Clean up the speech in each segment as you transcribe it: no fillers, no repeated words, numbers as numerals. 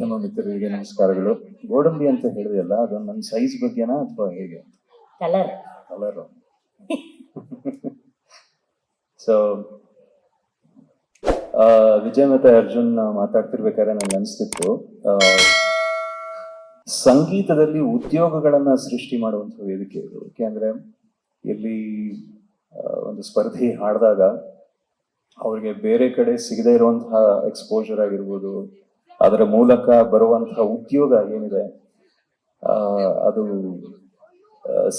ಮಾಧ್ಯಮ ಮಿತ್ರರಿಗೆ ನಮಸ್ಕಾರಗಳು. ಗೋಡಂಬಿ ಅಂತ ಹೇಳಿದೆಯಲ್ಲ, ಅದು ನನ್ನ ಸೈಜ್ ಬಗ್ಗೆನಾ ಅಥವಾ ಹೇಗೆ? ಕಲರ್. ಸೊ ವಿಜಯ್ ಮತ್ತೆ ಅರ್ಜುನ್ ಮಾತಾಡ್ತಿರ್ಬೇಕಾದ್ರೆ ನಂಗೆ ಅನಿಸ್ತಿತ್ತು, ಸಂಗೀತದಲ್ಲಿ ಉದ್ಯೋಗಗಳನ್ನ ಸೃಷ್ಟಿ ಮಾಡುವಂಥ ವೇದಿಕೆ ಇದು. ಯಾಕೆಂದ್ರೆ ಇಲ್ಲಿ ಒಂದು ಸ್ಪರ್ಧಿ ಹಾಡಿದಾಗ ಅವ್ರಿಗೆ ಬೇರೆ ಕಡೆ ಸಿಗದೆ ಇರುವಂತಹ ಎಕ್ಸ್ಪೋಜರ್ ಆಗಿರ್ಬೋದು, ಅದರ ಮೂಲಕ ಬರುವಂತಹ ಉದ್ಯೋಗ ಏನಿದೆ ಅದು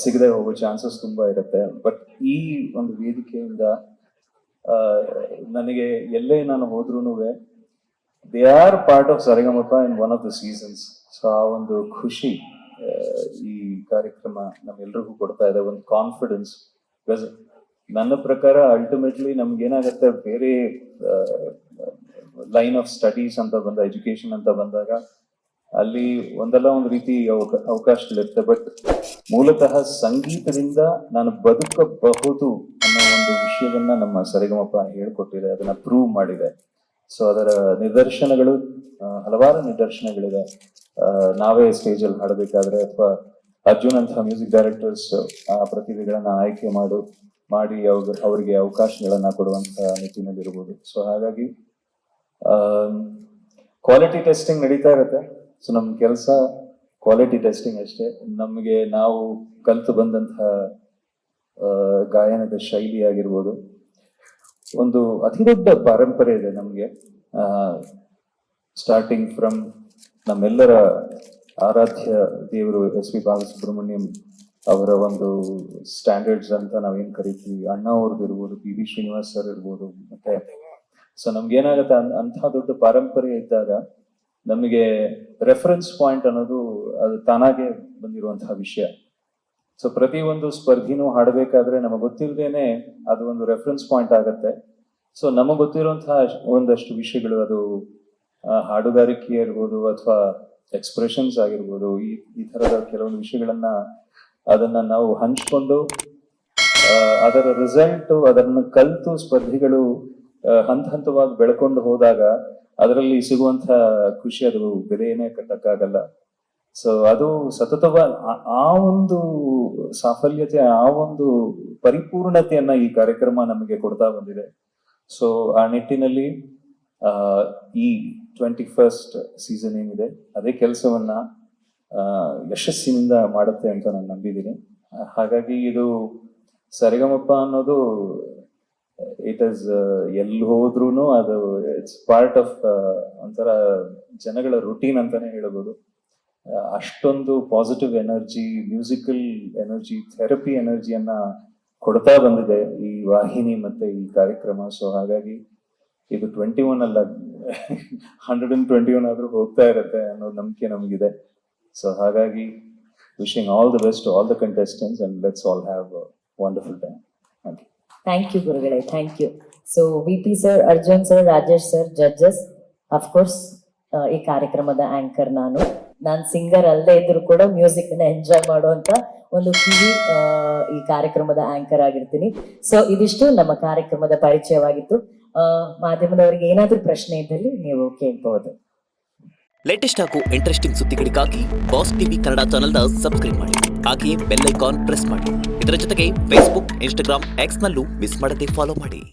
ಸಿಗದೆ ಹೋಗೋ ಚಾನ್ಸಸ್ ತುಂಬಾ ಇರುತ್ತೆ. ಬಟ್ ಈ ಒಂದು ವೇದಿಕೆಯಿಂದ ನನಗೆ ಎಲ್ಲೇ ನಾನು ಹೋದ್ರೂ they are part of Saregamapa in one of the seasons. So ಆ ಒಂದು ಖುಷಿ ಈ ಕಾರ್ಯಕ್ರಮ ನಮ್ಗೆಲ್ರಿಗೂ ಕೊಡ್ತಾ ಇದೆ, ಒಂದು ಕಾನ್ಫಿಡೆನ್ಸ್. ಬಿಕಾಸ್ ನನ್ನ ಪ್ರಕಾರ ಅಲ್ಟಿಮೇಟ್ಲಿ ನಮ್ಗೆ ಏನಾಗುತ್ತೆ, ಬೇರೆ ಲೈನ್ ಆಫ್ ಸ್ಟಡೀಸ್ ಅಂತ ಬಂದ, ಎಜುಕೇಶನ್ ಅಂತ ಬಂದಾಗ ಅಲ್ಲಿ ಒಂದಲ್ಲ ಒಂದು ರೀತಿ ಅವಕಾಶಗಳಿರುತ್ತೆ. ಬಟ್ ಮೂಲತಃ ಸಂಗೀತದಿಂದ ನಾನು ಬದುಕಬಹುದು ಅನ್ನೋ ಒಂದು ವಿಷಯವನ್ನ ನಮ್ಮ ಸರಿಗಮಪ ಹೇಳ್ಕೊಟ್ಟಿದೆ, ಅದನ್ನ ಪ್ರೂವ್ ಮಾಡಿದೆ. ಸೊ ಅದರ ನಿದರ್ಶನಗಳು, ಹಲವಾರು ನಿದರ್ಶನಗಳಿದೆ. ನಾವೇ ಸ್ಟೇಜ್ ಅಲ್ಲಿ ಹಾಡಬೇಕಾದ್ರೆ ಅಥವಾ ಅರ್ಜುನ್ ಅಂತ ಮ್ಯೂಸಿಕ್ ಡೈರೆಕ್ಟರ್ಸ್ ಆ ಪ್ರತಿಭೆಗಳನ್ನ ಆಯ್ಕೆ ಮಾಡಿ ಅವರಿಗೆ ಅವಕಾಶಗಳನ್ನ ಕೊಡುವಂತ ನಿಟ್ಟಿನಲ್ಲಿ ಇರ್ಬೋದು. ಸೊ ಹಾಗಾಗಿ ಕ್ವಾಲಿಟಿ ಟೆಸ್ಟಿಂಗ್ ನಡೀತಾ ಇರುತ್ತೆ. ಸೊ ನಮ್ ಕೆಲಸ ಕ್ವಾಲಿಟಿ ಟೆಸ್ಟಿಂಗ್ ಅಷ್ಟೇ. ನಮಗೆ ನಾವು ಕಲ್ತು ಬಂದಂತಹ ಗಾಯನದ ಶೈಲಿ ಆಗಿರ್ಬೋದು, ಒಂದು ಅತಿ ದೊಡ್ಡ ಪರಂಪರೆ ಇದೆ ನಮ್ಗೆ. ಸ್ಟಾರ್ಟಿಂಗ್ ಫ್ರಮ್ ನಮ್ಮೆಲ್ಲರ ಆರಾಧ್ಯ ದೇವರು ಎಸ್.ಪಿ. ಬಾಲಸುಬ್ರಹ್ಮಣ್ಯಂ ಅವರ ಒಂದು ಸ್ಟ್ಯಾಂಡರ್ಡ್ಸ್ ಅಂತ ನಾವೇನ್ ಕರಿತೀವಿ, ಅಣ್ಣ ಅವ್ರದ್ದು ಇರ್ಬೋದು, ಪಿ.ಬಿ. ಶ್ರೀನಿವಾಸ್ ಸರ್ ಇರ್ಬೋದು. ಮತ್ತೆ ಸೊ ನಮ್ಗೇನಾಗತ್ತೆ, ಅಂತಹ ದೊಡ್ಡ ಪಾರಂಪರೆ ಇದ್ದಾಗ ನಮಗೆ ರೆಫರೆನ್ಸ್ ಪಾಯಿಂಟ್ ಅನ್ನೋದು ಅದು ತಾನಾಗೆ ಬಂದಿರುವಂತಹ ವಿಷಯ. ಸೊ ಪ್ರತಿ ಒಂದು ಸ್ಪರ್ಧಿನೂ ಹಾಡಬೇಕಾದ್ರೆ ನಮಗೆ ಗೊತ್ತಿಲ್ಲದೇನೆ ಅದು ಒಂದು ರೆಫರೆನ್ಸ್ ಪಾಯಿಂಟ್ ಆಗತ್ತೆ. ಸೊ ನಮಗೆ ಗೊತ್ತಿರುವಂತಹ ಒಂದಷ್ಟು ವಿಷಯಗಳು, ಅದು ಹಾಡುಗಾರಿಕೆ ಇರ್ಬೋದು ಅಥವಾ ಎಕ್ಸ್ಪ್ರೆಷನ್ಸ್ ಆಗಿರ್ಬೋದು, ಈ ತರದ ಕೆಲವೊಂದು ವಿಷಯಗಳನ್ನ ಅದನ್ನ ನಾವು ಹಂಚ್ಕೊಂಡು ಅದರ ರಿಸಲ್ಟ್ ಅದನ್ನು ಕಲಿತು ಸ್ಪರ್ಧಿಗಳು ಹಂತ ಹಂತವಾಗಿ ಬೆಳ್ಕೊಂಡು ಹೋದಾಗ ಅದರಲ್ಲಿ ಸಿಗುವಂತ ಖುಷಿ ಅದು ಬೆಲೆಯೇ ಕಟ್ಟಕ್ಕಾಗಲ್ಲ. ಸೊ ಅದು ಸತತವಾಗಿ ಆ ಒಂದು ಸಾಫಲ್ಯತೆ, ಆ ಒಂದು ಪರಿಪೂರ್ಣತೆಯನ್ನ ಈ ಕಾರ್ಯಕ್ರಮ ನಮಗೆ ಕೊಡ್ತಾ ಬಂದಿದೆ. ಸೊ ಆ ನಿಟ್ಟಿನಲ್ಲಿ ಈ 21st ಸೀಸನ್ ಏನಿದೆ ಅದೇ ಕೆಲಸವನ್ನ ಯಶಸ್ಸಿನಿಂದ ಮಾಡುತ್ತೆ ಅಂತ ನಾನು ನಂಬಿದ್ದೀನಿ. ಹಾಗಾಗಿ ಇದು ಸರಿಗಮಪ ಅನ್ನೋದು ಇಟ್ ಇಸ್ ಎಲ್ಲಿ ಹೋದ್ರೂ ಅದು ಇಟ್ಸ್ ಪಾರ್ಟ್ ಆಫ್ ಒಂಥರ ಜನಗಳ ರುಟೀನ್ ಅಂತಾನೆ ಹೇಳ್ಬೋದು. ಅಷ್ಟೊಂದು positive energy, musical energy, therapy ಎನರ್ಜಿಯನ್ನ ಕೊಡ್ತಾ ಬಂದಿದೆ ಈ ವಾಹಿನಿ ಮತ್ತೆ ಈ ಕಾರ್ಯಕ್ರಮ. ಸೊ ಹಾಗಾಗಿ ಇದು 21 ಅಲ್ಲ 121 ಆದ್ರೂ ಹೋಗ್ತಾ ಇರತ್ತೆ ಅನ್ನೋ ನಂಬಿಕೆ ನಮಗಿದೆ. ಸೊ ಹಾಗಾಗಿ wishing all the best to all the contestants and let's all have wonderful time. Thank you ಗುರುಗಳೇ, thank you. So VP. Sir, Arjun sir, Rajesh sir judges. Of course ಈ ಕಾರ್ಯಕ್ರಮದ ಆಂಕರ್ ನಾನು ಸಿಂಗರ್ ಅಲ್ಲದೆ ಇದ್ರು ಕೂಡ ಮ್ಯೂಸಿಕ್ ನ ಎಂಜಾಯ್ ಮಾಡುವಂತ ಒಂದು ಕಿವಿ ಈ ಕಾರ್ಯಕ್ರಮದ ಆಂಕರ್ ಆಗಿರ್ತೀನಿ. ಸೊ ಇದಿಷ್ಟು ನಮ್ಮ ಕಾರ್ಯಕ್ರಮದ ಪರಿಚಯವಾಗಿತ್ತು. ಮಾಧ್ಯಮದವರಿಗೆ ಏನಾದ್ರೂ ಪ್ರಶ್ನೆ ಇದ್ದಲ್ಲಿ ನೀವು ಕೇಳಬಹುದು. ಲೇಟೆಸ್ಟ್ ಹಾಗೂ ಇಂಟ್ರೆಸ್ಟಿಂಗ್ ಸುದ್ದಿಗಳಿಗಾಗಿ ಬಾಸ್ ಟಿವಿ ಕನ್ನಡ ಚಾನೆಲ್ನ ಸಬ್ಸ್ಕ್ರೈಬ್ ಮಾಡಿ, ಹಾಗೆಯೇ ಬೆಲ್ ಐಕಾನ್ ಪ್ರೆಸ್ ಮಾಡಿ. ಇದರ ಜೊತೆಗೆ ಫೇಸ್ಬುಕ್, ಇನ್ಸ್ಟಾಗ್ರಾಮ್, ಎಕ್ಸ್ ನಲ್ಲೂ ಮಿಸ್ ಮಾಡದೆ ಫಾಲೋ ಮಾಡಿ.